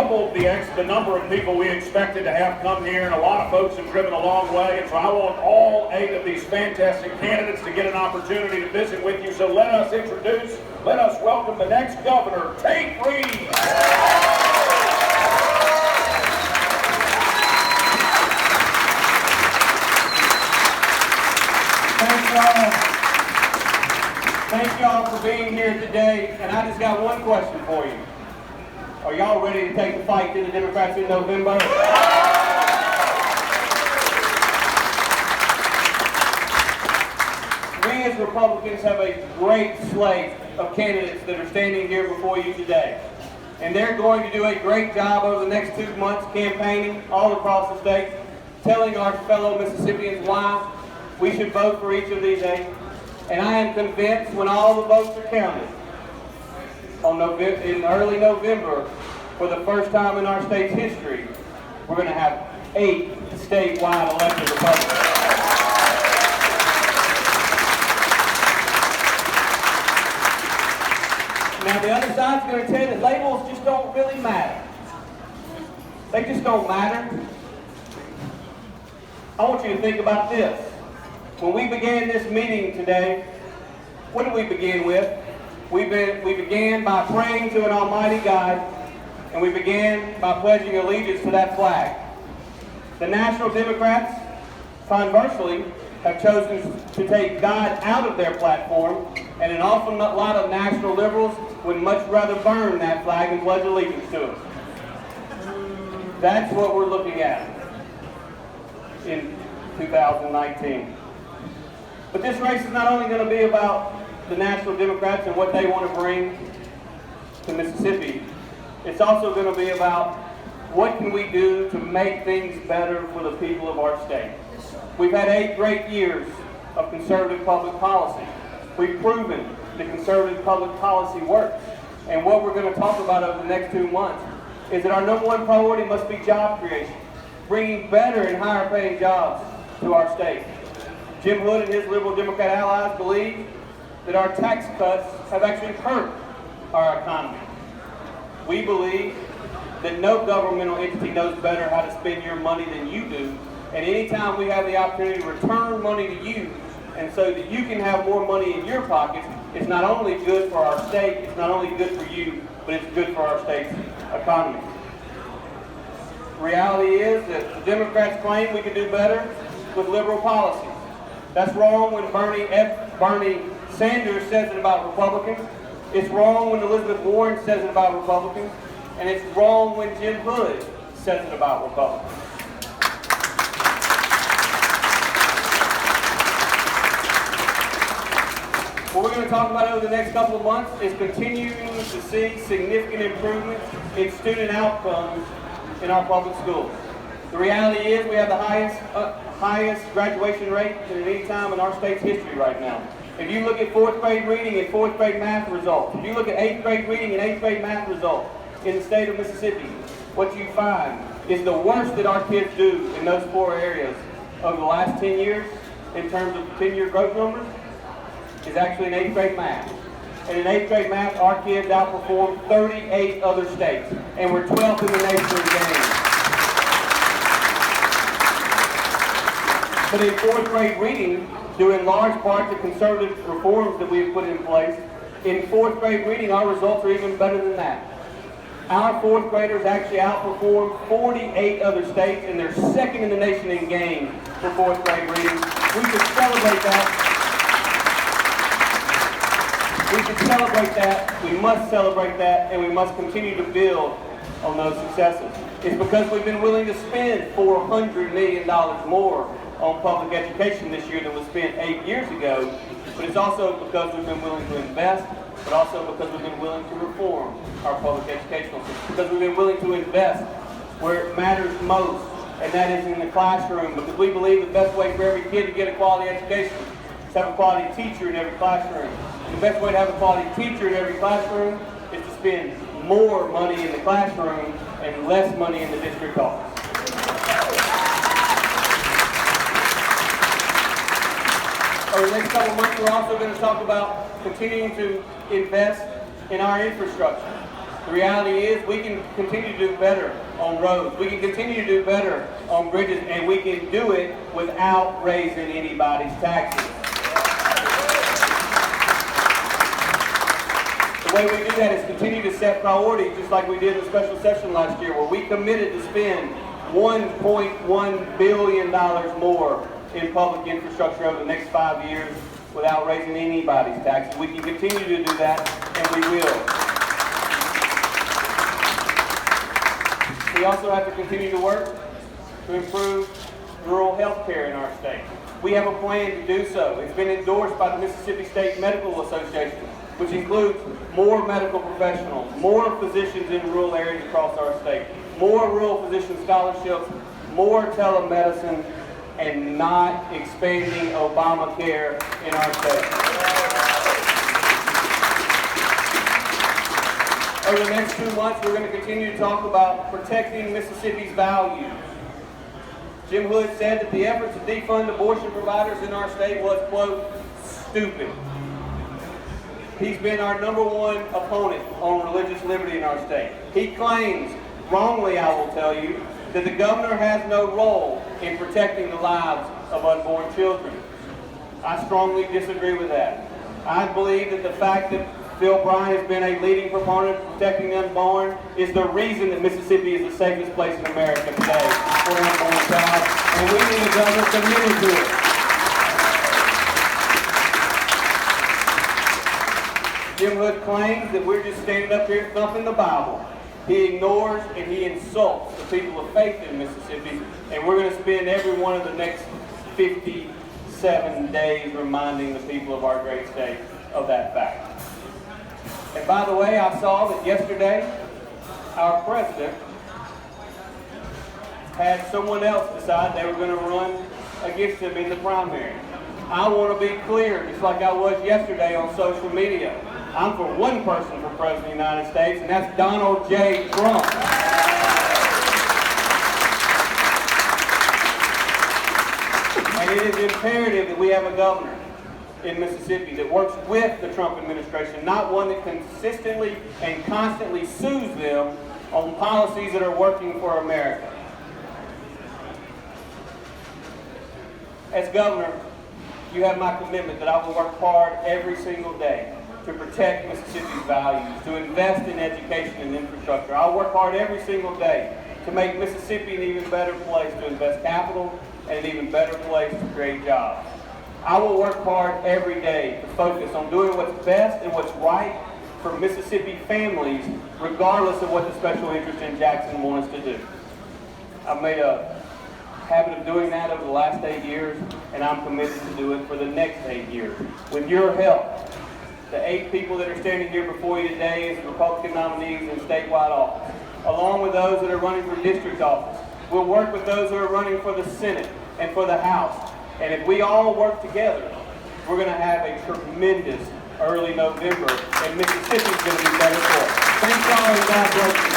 doubled the number of people we expected to have come here, and a lot of folks have driven a long way, and so I want all 8 of these fantastic candidates to get an opportunity to visit with you. So let us welcome the next governor, Tate Reeves. Thank y'all for being here today, and I just got one question for you. Are y'all ready to take the fight to the Democrats in November? We as Republicans have a great slate of candidates that are standing here before you today. And they're going to do a great job over the next 2 months campaigning all across the state, telling our fellow Mississippians why we should vote for each of these 8. And I am convinced when all the votes are counted in early November, for the first time in our state's history, we're going to have 8 statewide elected Republicans. Now the other side's going to tell you that labels just don't really matter. They just don't matter. I want you to think about this. When we began this meeting today, what did we begin with? We began by praying to an almighty God, and we began by pledging allegiance to that flag. The National Democrats, conversely, have chosen to take God out of their platform, and an awful lot of national liberals would much rather burn that flag and pledge allegiance to it. That's what we're looking at in 2019. But this race is not only going to be about the National Democrats and what they want to bring to Mississippi, it's also going to be about what can we do to make things better for the people of our state. We've had 8 great years of conservative public policy. We've proven that conservative public policy works. And what we're going to talk about over the next 2 months is that our number 1 priority must be job creation, bringing better and higher paying jobs to our state. Jim Hood and his liberal Democrat allies believe that our tax cuts have actually hurt our economy. We believe that no governmental entity knows better how to spend your money than you do, and anytime we have the opportunity to return money to you, and so that you can have more money in your pockets, it's not only good for our state, it's not only good for you, but it's good for our state's economy. The reality is that the Democrats claim we can do better with liberal policies. That's wrong when Bernie Sanders says it about Republicans. It's wrong when Elizabeth Warren says it about Republicans. And it's wrong when Jim Hood says it about Republicans. What we're going to talk about over the next couple of months is continuing to see significant improvements in student outcomes in our public schools. The reality is we have the highest graduation rate at any time in our state's history right now. If you look at 4th grade reading and 4th grade math results, if you look at 8th grade reading and 8th grade math results in the state of Mississippi, what you find is the worst that our kids do in those 4 areas over the last 10 years in terms of 10-year growth numbers is actually in 8th grade math. And in 8th grade math, our kids outperform 38 other states, and we're 12th in the nation in games. But in 4th grade reading, due in large part to conservative reforms that we've put in place, in 4th grade reading, our results are even better than that. Our 4th graders actually outperform 48 other states, and they're 2nd in the nation in games for 4th grade reading. We should celebrate that. We should celebrate that, we must celebrate that, and we must continue to build on those successes. It's because we've been willing to spend $400 million more on public education this year than was spent 8 years ago, but it's also because we've been willing to invest, but also because we've been willing to reform our public educational system, because we've been willing to invest where it matters most, and that is in the classroom, because we believe the best way for every kid to get a quality education is to have a quality teacher in every classroom. The best way to have a quality teacher in every classroom is to spend more money in the classroom and less money in the district office. Over the next couple of months, we're also going to talk about continuing to invest in our infrastructure. The reality is we can continue to do better on roads. We can continue to do better on bridges, and we can do it without raising anybody's taxes. The way we do that is continue to set priorities, just like we did in the special session last year, where we committed to spend $1.1 billion more in public infrastructure over the next 5 years without raising anybody's taxes. We can continue to do that, and we will. We also have to continue to work to improve rural health care in our state. We have a plan to do so. It's been endorsed by the Mississippi State Medical Association, which includes more medical professionals, more physicians in rural areas across our state, more rural physician scholarships, more telemedicine, and not expanding Obamacare in our state. Over the next 2 months, we're going to continue to talk about protecting Mississippi's values. Jim Hood said that the effort to defund abortion providers in our state was, quote, stupid. He's been our #1 opponent on religious liberty in our state. He claims, wrongly I will tell you, that the governor has no role in protecting the lives of unborn children. I strongly disagree with that. I believe that the fact that Phil Bryant has been a leading proponent of protecting the unborn is the reason that Mississippi is the safest place in America today for an unborn child, and we need a governor committed to it. Jim Hood claims that we're just standing up here thumping the Bible. He ignores and he insults the people of faith in Mississippi, and we're going to spend every one of the next 57 days reminding the people of our great state of that fact. And by the way, I saw that yesterday our president had someone else decide they were going to run against him in the primary. I want to be clear, just like I was yesterday on social media. I'm for one person for President of the United States, and that's Donald J. Trump. And it is imperative that we have a governor in Mississippi that works with the Trump administration, not one that consistently and constantly sues them on policies that are working for America. As governor, you have my commitment that I will work hard every single day to protect Mississippi's values, to invest in education and infrastructure. I'll work hard every single day to make Mississippi an even better place to invest capital and an even better place to create jobs. I will work hard every day to focus on doing what's best and what's right for Mississippi families, regardless of what the special interest in Jackson want us to do. I've made a habit of doing that over the last 8 years, and I'm committed to do it for the next 8 years. With your help, the 8 people that are standing here before you today as Republican nominees in statewide office, along with those that are running for district office. We'll work with those that are running for the Senate and for the House. And if we all work together, we're going to have a tremendous early November, and Mississippi's going to be better for it. Thank y'all, and God bless you.